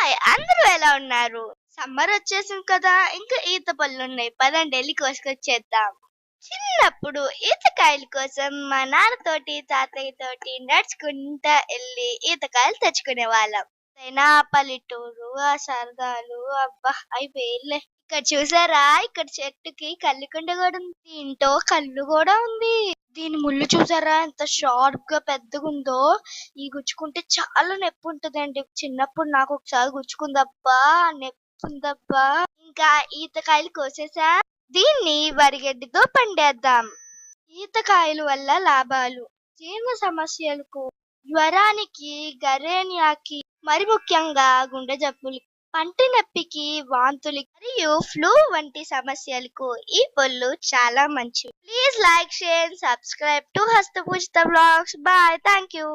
Hi! అందరూ ఎలా ఉన్నారు? సమ్మర్ వచ్చేసింది కదా! ఇంకా ఈత పళ్ళున్నాయి. పదండి ఎళ్లి కోసుకొచ్చేద్దాం. చిన్నప్పుడు ఈతకాయల కోసం మా నాన్నతోటి, తాతయ్యతోటి నడుచుకుంటా ఎళ్లి ఈతకాయలు తెచ్చుకునేవాళ్ళం. ఎంతైనా ఆ పల్లెటూరు, ఆ సరదాలు అబ్బా! అయి వేర్లే. ఇక్కడ చూసారా? ఇక్కడ చెట్టుకి కల్లికుండ గూడా ఉంది. దీంట్లో కల్లు గూడా ఉంది. దీని ముల్లు చూసారా? ఎంత షార్ప్‌గా పెద్దగుందో. గుచ్చుకుంటే చాలా నొప్పుంటదండి. చిన్నప్పుడు నాకొకసారి గుచ్చుకుందబ్బా! నొప్పుందబ్బా! ఇంకా ఈతకాయలు కోసేసా. దీన్ని వరిగడ్డితో పండేద్దాం. ఈతకాయల వల్ల లాభాలు: జీర్ణ సమస్యలకు, జ్వరానికి, గరేనియాకి, మరి ముఖ్యంగా గుండె జబ్బులకి, పంటి నొప్పికి, వాంతులకి మరియు ఫ్లూ వంటి సమస్యలకు ఈ పళ్ళు చాలా మంచివి. Please like, share, subscribe to Hastapujita vlogs. Bye. Thank you.